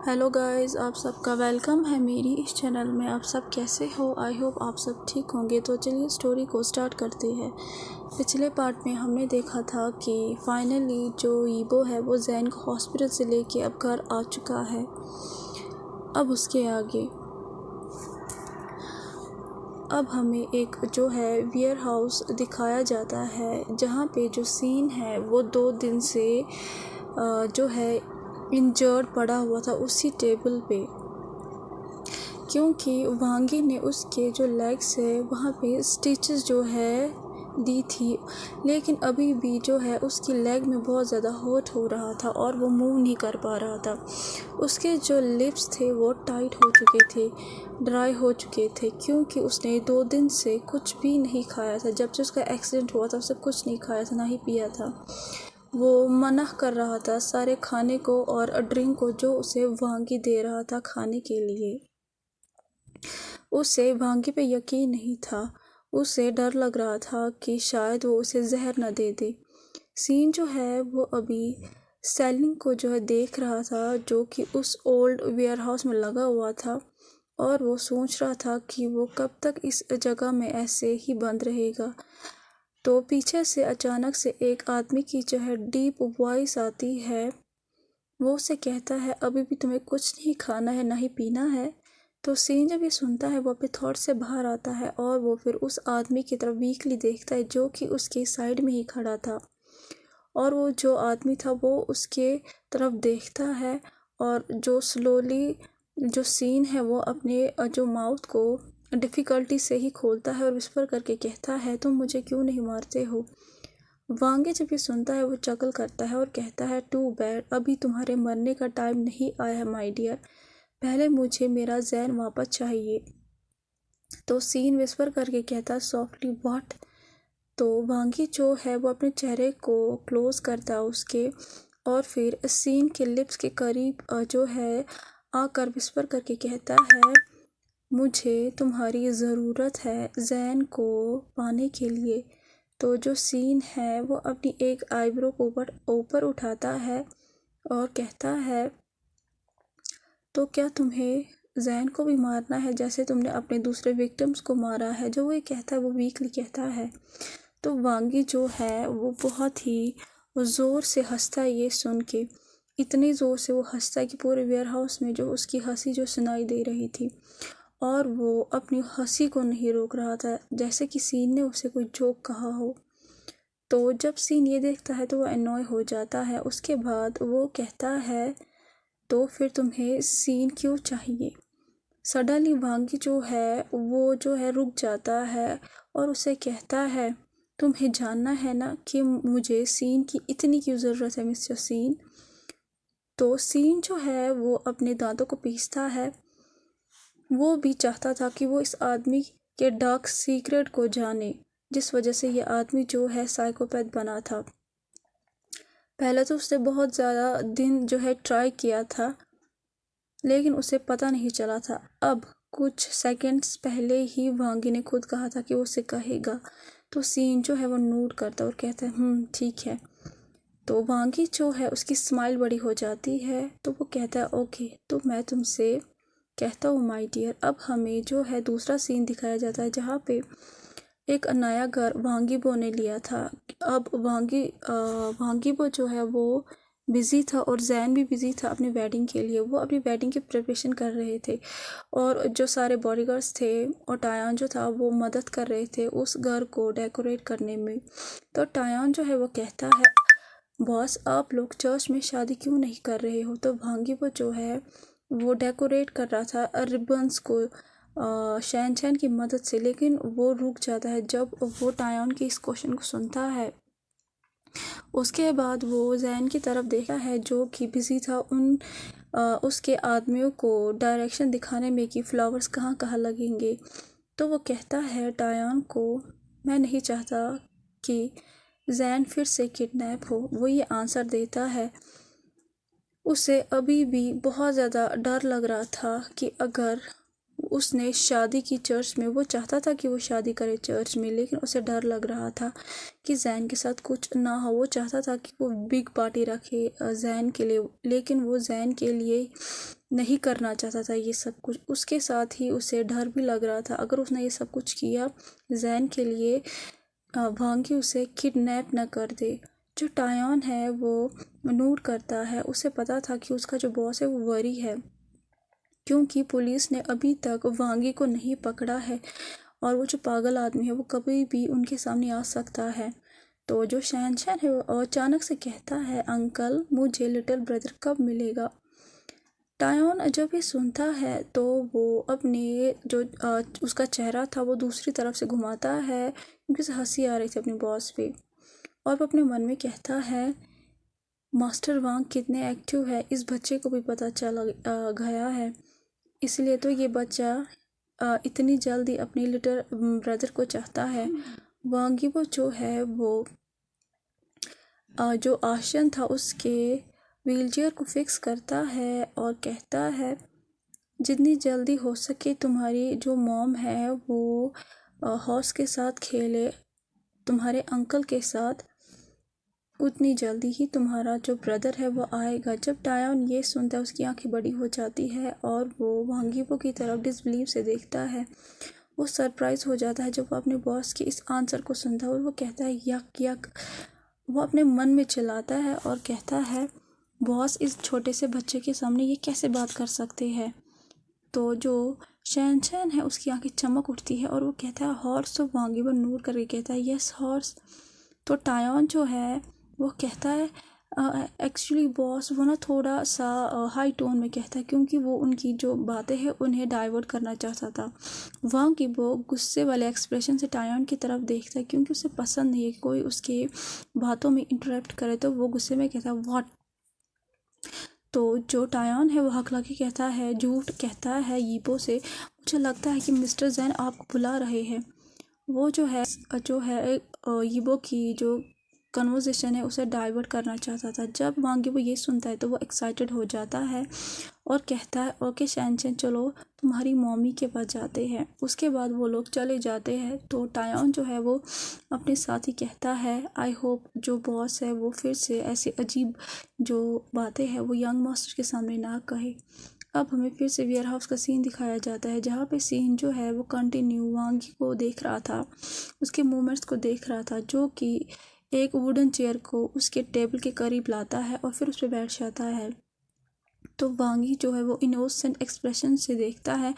Hello guys, आप सबका welcome है मेरी इस चैनल में। आप सब कैसे हो? आई होप आप सब ठीक होंगे। तो चलिए स्टोरी को स्टार्ट करते हैं। पिछले पार्ट में हमने देखा था कि फाइनली जो ईबो है वो जैन को हॉस्पिटल से लेके अब घर आ चुका है। अब उसके आगे अब हमें एक जो है वेयर हाउस दिखाया जाता है, जहाँ पे जो सीन है वो 2 दिन से जो है इंजर्ड पड़ा हुआ था उसी टेबल पे, क्योंकि वांगी ने उसके जो लेग्स है वहाँ पे स्टिचेस जो है दी थी, लेकिन अभी भी जो है उसकी लेग में बहुत ज़्यादा हर्ट हो रहा था और वो मूव नहीं कर पा रहा था। उसके जो लिप्स थे वो टाइट हो चुके थे, ड्राई हो चुके थे, क्योंकि उसने 2 दिन से कुछ भी नहीं खाया था। जब से उसका एक्सीडेंट हुआ था उसे कुछ नहीं खाया था, ना ही पिया था। वो मना कर रहा था सारे खाने को और ड्रिंक को जो उसे वांगी दे रहा था खाने के लिए। उसे वांगी पे यकीन नहीं था। उसे डर लग रहा था कि शायद वो उसे जहर न दे दे। सीन जो है वो अभी सेलिंग को जो है देख रहा था, जो कि उस ओल्ड वेयर हाउस में लगा हुआ था, और वो सोच रहा था कि वो कब तक इस जगह में ऐसे ही बंद रहेगा। तो पीछे से अचानक से एक आदमी की जो है डीप वॉइस आती है। वो उसे कहता है, अभी भी तुम्हें कुछ नहीं खाना है, ना ही पीना है। तो सीन जब ये सुनता है वो अपने थॉट से बाहर आता है और वो फिर उस आदमी की तरफ वीकली देखता है, जो कि उसके साइड में ही खड़ा था। और वो जो आदमी था वो उसके तरफ देखता है और जो स्लोली जो सीन है वो अपने जो माउथ को डिफ़िकल्टी से ही खोलता है और विस्पर करके कहता है, तुम मुझे क्यों नहीं मारते हो? वांगे जब ये सुनता है वो चकल करता है और कहता है, टू बैड, अभी तुम्हारे मरने का टाइम नहीं आया है माय डियर। पहले मुझे मेरा जैन वापस चाहिए। तो सीन विस्पर करके कहता है सॉफ्टली, व्हाट? तो वांगी जो है वो अपने चेहरे को क्लोज करता है उसके, और फिर सीन के लिप्स के करीब जो है आकर विस्पर करके कहता है, मुझे तुम्हारी ज़रूरत है जैन को पाने के लिए। तो जो सीन है वो अपनी एक आईब्रो को ऊपर उठाता है और कहता है, तो क्या तुम्हें जैन को भी मारना है जैसे तुमने अपने दूसरे विक्टिम्स को मारा है? जो वो ये कहता है वो वीकली कहता है। तो वांगी जो है वो बहुत ही ज़ोर से हंसता है ये सुन के। इतनी ज़ोर से वो हंसता है कि पूरे वेयर हाउस में जो उसकी हंसी जो सुनाई दे रही थी, और वो अपनी हंसी को नहीं रोक रहा था, जैसे कि सीन ने उसे कोई जोक कहा हो। तो जब सीन ये देखता है तो वो अनॉय हो जाता है। उसके बाद वो कहता है, तो फिर तुम्हें सीन क्यों चाहिए? सडनली वांगी जो है वो जो है रुक जाता है और उसे कहता है, तुम्हें जानना है ना कि मुझे सीन की इतनी क्यों ज़रूरत है मिस्टर सीन? तो सीन जो है वो अपने दांतों को पीसता है। वो भी चाहता था कि वो इस आदमी के डार्क सीक्रेट को जाने, जिस वजह से ये आदमी जो है साइकोपैथ बना था। पहले तो उसने बहुत ज़्यादा दिन जो है ट्राई किया था, लेकिन उसे पता नहीं चला था। अब कुछ सेकंड्स पहले ही वांगी ने खुद कहा था कि वो उसे कहेगा। तो सीन जो है वो नोट करता और कहता है, ठीक है। तो वांगी जो है उसकी स्माइल बड़ी हो जाती है, तो वो कहता है, ओके, तो मैं तुमसे कहता हूँ माय डियर। अब हमें जो है दूसरा सीन दिखाया जाता है, जहाँ पे एक नया घर वांगीबो ने लिया था। अब वांगीबो जो है वो बिज़ी था और जैन भी बिज़ी था अपनी वेडिंग के लिए। वो अपनी वेडिंग की प्रिपरेशन कर रहे थे और जो सारे बॉडीगार्ड्स थे और टायान जो था वो मदद कर रहे थे उस घर को डेकोरेट करने में। तो टायान जो है वो कहता है, बॉस, आप लोग चर्च में शादी क्यों नहीं कर रहे हो? तो वांगीबो जो है वो डेकोरेट कर रहा था रिबन्स को शैन की मदद से, लेकिन वो रुक जाता है जब वो टायान की इस क्वेश्चन को सुनता है। उसके बाद वो जैन की तरफ देखा है, जो कि बिजी था उसके आदमियों को डायरेक्शन दिखाने में कि फ्लावर्स कहाँ कहाँ लगेंगे। तो वो कहता है टायान को, मैं नहीं चाहता कि जैन फिर से किडनैप हो। वो ये आंसर देता है। उसे अभी भी बहुत ज़्यादा डर लग रहा था कि अगर उसने शादी की चर्च में, वो चाहता था कि वो शादी करे चर्च में, लेकिन उसे डर लग रहा था कि जैन के साथ कुछ ना हो। वो चाहता था कि वो बिग पार्टी रखे जैन के लिए, लेकिन वो जैन के लिए नहीं करना चाहता था ये सब कुछ। उसके साथ ही उसे डर भी लग रहा था, अगर उसने ये सब कुछ किया जैन के लिए, वांगी उसे किडनैप न कर दे। जो टायॉन है वो नोट करता है, उसे पता था कि उसका जो बॉस है वो वरी है, क्योंकि पुलिस ने अभी तक वांगी को नहीं पकड़ा है और वो जो पागल आदमी है वो कभी भी उनके सामने आ सकता है। तो जो शहनशाह है वो अचानक से कहता है, अंकल मुझे लिटिल ब्रदर कब मिलेगा। टायॉन जब ये सुनता है तो वो अपने जो उसका चेहरा था वो दूसरी तरफ से घुमाता है, क्योंकि उसे हंसी आ रही थी अपने बॉस पे, और वो अपने मन में कहता है, मास्टर वांग कितने एक्टिव है, इस बच्चे को भी पता चल गया है, इसलिए तो ये बच्चा इतनी जल्दी अपने लिटिल ब्रदर को चाहता है। वांगी वो जो है वो जो आशन था उसके व्हीलचेयर को फिक्स करता है और कहता है, जितनी जल्दी हो सके तुम्हारी जो मॉम है वो हॉर्स के साथ खेले तुम्हारे अंकल के साथ, उतनी जल्दी ही तुम्हारा जो ब्रदर है वो आएगा। जब टायॉन ये सुनता है उसकी आंखें बड़ी हो जाती है और वो वांगीबो की तरफ डिसबिलीव से देखता है। वो सरप्राइज हो जाता है जब वो अपने बॉस के इस आंसर को सुनता है और वो कहता है, यक यक। वो अपने मन में चिल्लाता है और कहता है, बॉस इस छोटे से बच्चे के सामने ये कैसे बात कर सकते हैं। तो जो शहनशाह है उसकी आंखें चमक उठती है और वो कहता है, हॉर्स। तो वांगीबो नूर करके कहता है, यस हॉर्स। तो टायॉन जो है वो कहता है, एक्चुअली बॉस, वो ना थोड़ा सा हाई टोन में कहता है, क्योंकि वो उनकी जो बातें हैं उन्हें डाइवर्ट करना चाहता था। वांगीबो गुस्से वाले एक्सप्रेशन से टायॉन की तरफ देखता है, क्योंकि उसे पसंद नहीं है कि कोई उसके बातों में इंटरप्ट करे, तो वो गुस्से में कहता है, व्हाट। तो जो टायॉन है वो हकला के कहता है, झूठ कहता है यीबो से, मुझे लगता है कि मिस्टर जैन आपको बुला रहे हैं। वो जो है यीबो की जो कन्वर्सेशन है उसे डाइवर्ट करना चाहता था। जब वांगीबो ये सुनता है तो वो एक्साइटेड हो जाता है और कहता है, ओके शहनशाह, चलो तुम्हारी मम्मी के पास जाते हैं। उसके बाद वो लोग चले जाते हैं। तो टायॉन जो है वो अपने साथ ही कहता है, आई होप जो बॉस है वो फिर से ऐसी अजीब जो बातें हैं वो यंग मास्टर के सामने ना कहे। अब हमें फिर से वेयर हाउस का सीन दिखाया जाता है, जहाँ पे सीन जो है वो कंटिन्यू वांगी को देख रहा था, उसके मूवमेंट्स को देख रहा था, जो कि एक वुडन चेयर को उसके टेबल के करीब लाता है और फिर उस पर बैठ जाता है। तो वांगी जो है वो इनोसेंट एक्सप्रेशन से देखता है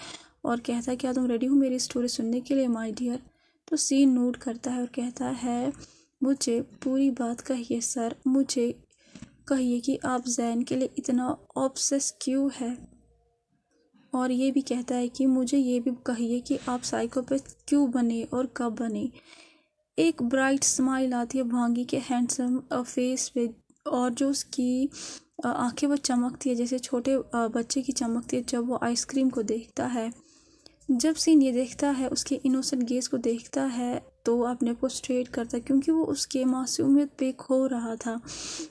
और कहता है, क्या तुम रेडी हो मेरी स्टोरी सुनने के लिए माय डियर। तो सीन नोट करता है और कहता है, मुझे पूरी बात कहिए सर, मुझे कहिए कि आप जैन के लिए इतना ऑब्सेस क्यों है, और ये भी कहता है कि मुझे ये भी कहिए कि आप साइकोपैथ क्यों बने और कब बने। एक ब्राइट स्माइल आती है वांगी के हैंडसम फेस पे, और जो उसकी आंखें वो चमकती है जैसे छोटे बच्चे की चमकती है जब वो आइसक्रीम को देखता है। जब सीन ये देखता है उसके इनोसेंट गेज को देखता है तो वो अपने को स्ट्रेट करता है, क्योंकि वो उसके मासूमियत पे खो रहा था।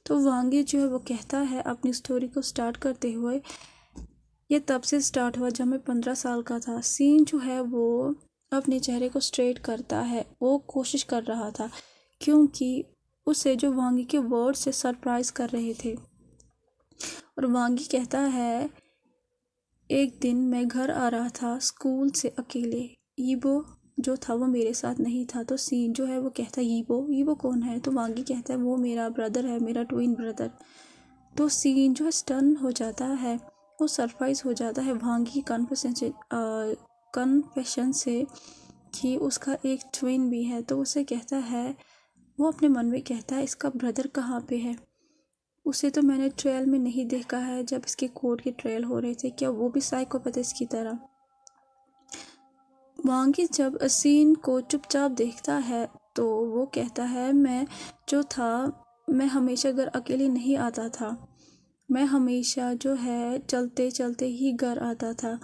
तो वांगी जो है वो कहता है अपनी स्टोरी को स्टार्ट करते हुए, ये तब से स्टार्ट हुआ जब मैं 15 साल का था। सीन जो है वो अपने चेहरे को स्ट्रेट करता है, वो कोशिश कर रहा था, क्योंकि उसे जो वांगी के वर्ड से सरप्राइज कर रहे थे। और वांगी कहता है, एक दिन मैं घर आ रहा था स्कूल से अकेले, यीबो जो था वो मेरे साथ नहीं था। तो सीन जो है वो कहता है, यीबो कौन है। तो वांगी कहता है, वो मेरा ब्रदर है, मेरा ट्विन ब्रदर। तो सीन जो है स्टन हो जाता है, वो सरप्राइज हो जाता है वांगी कन्फेशन से कि उसका एक ट्विन भी है। तो उसे कहता है, वो अपने मन में कहता है, इसका ब्रदर कहाँ पे है, उसे तो मैंने ट्रायल में नहीं देखा है जब इसके कोर्ट के ट्रायल हो रहे थे, क्या वो भी साइकोपैथ की तरह। वांगी जब सीन को चुपचाप देखता है तो वो कहता है, मैं हमेशा घर अकेले नहीं आता था, मैं हमेशा जो है चलते चलते ही घर आता था।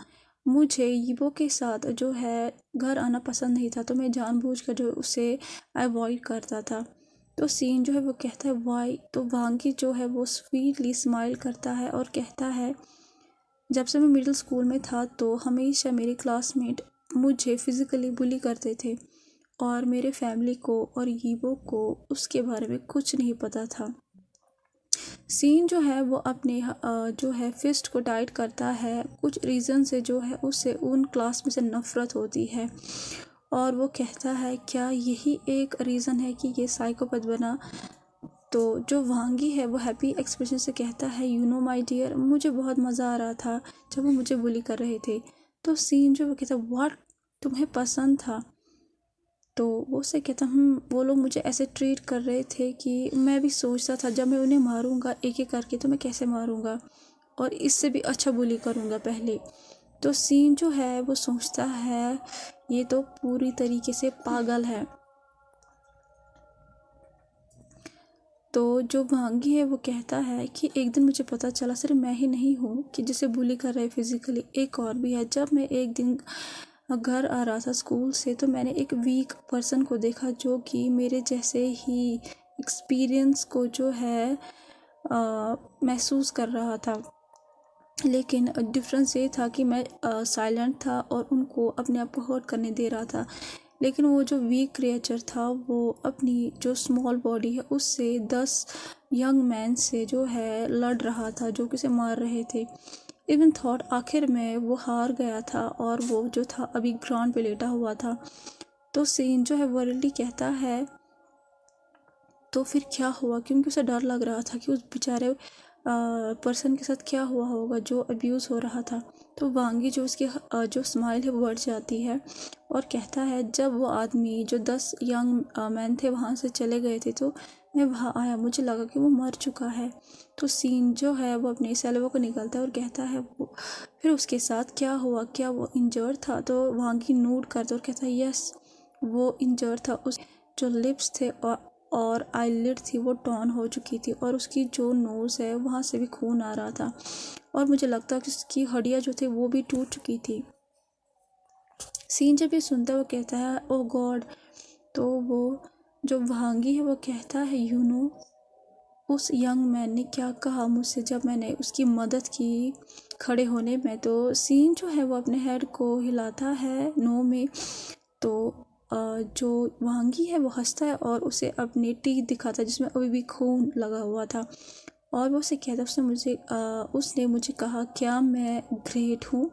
मुझे यीबो के साथ जो है घर आना पसंद नहीं था, तो मैं जानबूझकर जो उसे अवॉइड करता था। तो सीन जो है वो कहता है, वाई। तो वांगी जो है वो स्वीटली स्माइल करता है और कहता है, जब से मैं मिडिल स्कूल में था तो हमेशा मेरे क्लासमेट मुझे फिज़िकली बुली करते थे और मेरे फैमिली को और यीबो को उसके बारे में कुछ नहीं पता था। सीन जो है वो अपने जो है फिस्ट को टाइट करता है। कुछ रीज़न से जो है उससे उन क्लास में से नफ़रत होती है और वो कहता है क्या यही एक रीज़न है कि ये साइकोपैथ बना। तो जो वांगी है वो हैप्पी एक्सप्रेशन से कहता है यू नो माय डियर, मुझे बहुत मज़ा आ रहा था जब वो मुझे बुली कर रहे थे। तो सीन जो वो कहता है व्हाट, तुम्हें पसंद था। तो वो उससे कहता वो लोग मुझे ऐसे ट्रीट कर रहे थे कि मैं भी सोचता था जब मैं उन्हें मारूंगा एक एक करके तो मैं कैसे मारूंगा और इससे भी अच्छा बुली करूंगा पहले। तो सीन जो है वो सोचता है ये तो पूरी तरीके से पागल है। तो जो वांगी है वो कहता है कि एक दिन मुझे पता चला सिर्फ मैं ही नहीं हूँ कि जिसे बुली कर रहे फिज़िकली, एक और भी है। जब मैं एक दिन घर आ रहा था स्कूल से तो मैंने एक वीक पर्सन को देखा जो कि मेरे जैसे ही एक्सपीरियंस को जो है महसूस कर रहा था। लेकिन डिफरेंस ये था कि मैं साइलेंट था और उनको अपने आप को हर्ट करने दे रहा था। लेकिन वो जो वीक क्रिएचर था वो अपनी जो स्मॉल बॉडी है उससे 10 यंग मैन से जो है लड़ रहा था जो कि उसे मार रहे थे। इवन थॉट आखिर में वो हार गया था और वो जो था अभी ग्राउंड पे लेटा हुआ था। तो सीन जो है वर्ल्डी कहता है तो फिर क्या हुआ, क्योंकि उसे डर लग रहा था कि उस बेचारे पर्सन के साथ क्या हुआ होगा जो अब्यूज़ हो रहा था। तो वांगी जो उसकी जो स्माइल है वो बढ़ जाती है और कहता है जब वो आदमी जो 10 यंग मैन थे वहाँ से चले गए थे तो मैं वहाँ आया, मुझे लगा कि वो मर चुका है। तो सीन जो है वो अपने सैलवो को निकलता है और कहता है वो फिर उसके साथ क्या हुआ, क्या वो इंजर्ड था। तो वांगी नोट करता और कहता है यस वो इंजर्ड था। उस जो लिप्स थे और आईलिड थी वो टॉर्न हो चुकी थी और उसकी जो नोज़ है वहाँ से भी खून आ रहा था और मुझे लगता है कि उसकी हड्डियाँ जो थी वो भी टूट चुकी थी। सीन जब ये सुनता है वो कहता है ओ गॉड। तो वो जो वांगी है वो कहता है यू नो उस यंग मैन ने क्या कहा मुझसे जब मैंने उसकी मदद की खड़े होने में। तो सीन जो है वो अपने हेड को हिलाता है नो में। तो जो वांगी है वो हंसता है और उसे अपने टीथ दिखाता है जिसमें अभी भी खून लगा हुआ था और वो उसे कहता है उसने मुझे कहा क्या मैं ग्रेट हूँ।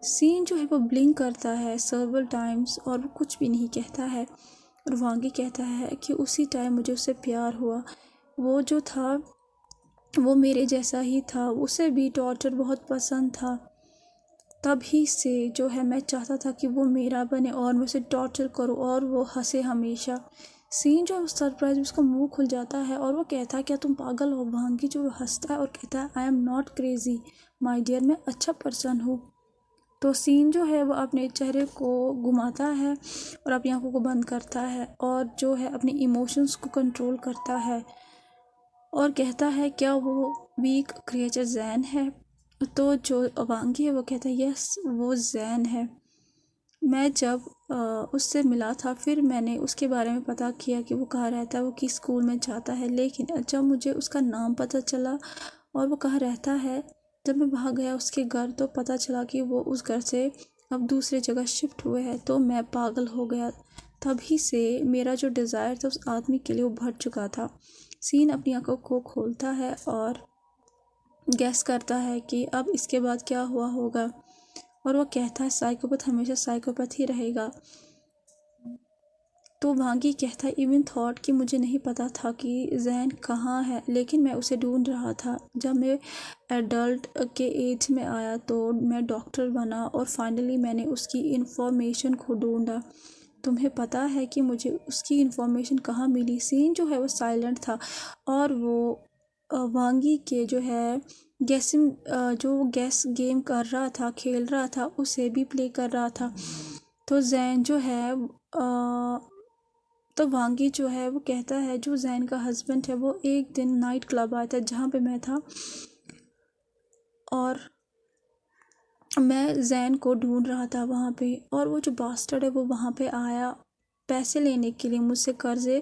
सीन जो है वो ब्लिंक करता है सर्वल टाइम्स और वो कुछ भी नहीं कहता है और वांगी कहता है कि उसी टाइम मुझे उससे प्यार हुआ। वो जो था वो मेरे जैसा ही था, उसे भी टॉर्चर बहुत पसंद था। तभी से जो है मैं चाहता था कि वो मेरा बने और मैं उसे टॉर्चर करूं और वो हंसे हमेशा। सीन जो सरप्राइज उसका मुंह खुल जाता है और वो कहता है क्या तुम पागल हो। वांगी जो हंसता है और कहता है I am not crazy my dear, मैं अच्छा पर्सन हूँ। तो सीन जो है वो अपने चेहरे को घुमाता है और अपनी आंखों को बंद करता है और जो है अपने इमोशंस को कंट्रोल करता है और कहता है क्या वो वीक क्रिएचर जैन है। तो जो वांगी है वो कहता है यस वो जैन है। मैं जब उससे मिला था फिर मैंने उसके बारे में पता किया कि वो कहाँ रहता है, वो किस स्कूल में जाता है। लेकिन जब मुझे उसका नाम पता चला और वो कहाँ रहता है, जब मैं वहाँ गया उसके घर तो पता चला कि वो उस घर से अब दूसरी जगह शिफ्ट हुए हैं। तो मैं पागल हो गया। तभी से मेरा जो डिज़ायर था उस आदमी के लिए वो भर चुका था। सीन अपनी आंखों को खोलता है और गैस करता है कि अब इसके बाद क्या हुआ होगा और वो कहता है साइकोपैथ हमेशा साइकोपैथ ही रहेगा। तो वांगी कहता है इवन थॉट कि मुझे नहीं पता था कि जैन कहाँ है लेकिन मैं उसे ढूंढ रहा था। जब मैं एडल्ट के एज में आया तो मैं डॉक्टर बना और फाइनली मैंने उसकी इन्फॉर्मेशन को ढूंढा। तुम्हें पता है कि मुझे उसकी इन्फॉर्मेशन कहाँ मिली। सीन जो है वो साइलेंट था और वो वांगी के जो है गैसिंग जो गैस गेम कर रहा था खेल रहा था उसे भी प्ले कर रहा था। तो जैन जो है तो वांगी जो है वो कहता है जो जैन का हस्बैंड है वो एक दिन नाइट क्लब आया था जहाँ पे मैं था और मैं जैन को ढूंढ रहा था वहाँ पे और वो जो बास्टर्ड है वो वहाँ पे आया पैसे लेने के लिए मुझसे कर्जे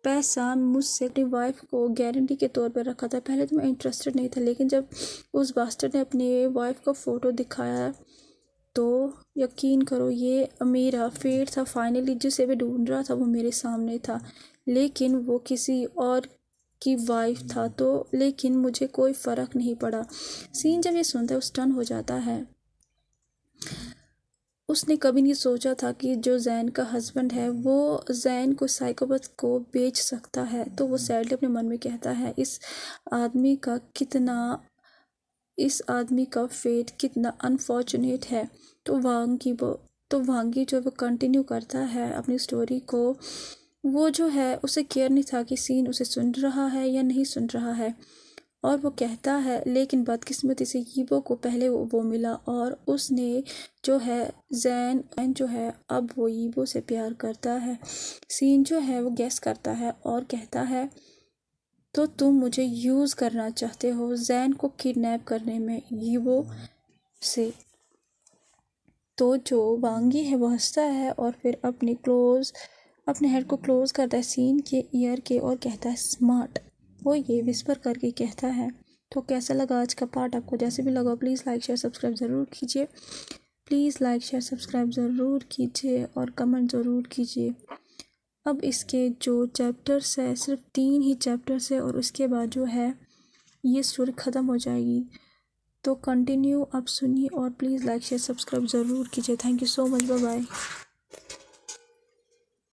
पैसा मुझसे अपनी वाइफ को गारंटी के तौर पर रखा था। पहले तो मैं इंटरेस्टेड नहीं था लेकिन जब उस बास्टर्ड ने अपनी वाइफ का फ़ोटो दिखाया तो यकीन करो ये मेरा फेट था। फाइनली जिसे भी ढूंढ रहा था वो मेरे सामने था लेकिन वो किसी और की वाइफ था, तो लेकिन मुझे कोई फ़र्क नहीं पड़ा। सीन जब ये सुनता है, वो स्टन हो जाता है। उसने कभी नहीं सोचा था कि जो जैन का हस्बैंड है वो जैन को साइकोपैथ को बेच सकता है। तो वो सैडली अपने मन में कहता है, इस आदमी का फेट कितना अनफॉर्चुनेट है। तो वांगी जो वो कंटिन्यू करता है अपनी स्टोरी को। वो जो है उसे केयर नहीं था कि सीन उसे सुन रहा है या नहीं सुन रहा है। और वो कहता है, लेकिन बदकिस्मती से यीबो को पहले वो मिला और उसने जो है जैन जो है अब वो यीबो से प्यार करता है। सीन जो है वो गेस करता है और कहता है, तो तुम मुझे यूज़ करना चाहते हो जैन को किडनैप करने में यीबो से। तो जो वांगी है वो हंसता है और फिर अपने हेड को क्लोज करता है सीन के ईयर के और कहता है स्मार्ट। वो ये विस्पर करके कहता है। तो कैसा लगा आज का पार्ट आपको? जैसे भी लगा प्लीज़ लाइक शेयर सब्सक्राइब ज़रूर कीजिए। प्लीज़ लाइक शेयर सब्सक्राइब ज़रूर कीजिए और कमेंट ज़रूर कीजिए। अब इसके जो चैप्टर्स है सिर्फ 3 ही चैप्टर्स है और उसके बाद जो है ये स्टोरी ख़त्म हो जाएगी। तो कंटिन्यू आप सुनिए और प्लीज़ लाइक शेयर सब्सक्राइब ज़रूर कीजिए। Thank you so much. Bye bye.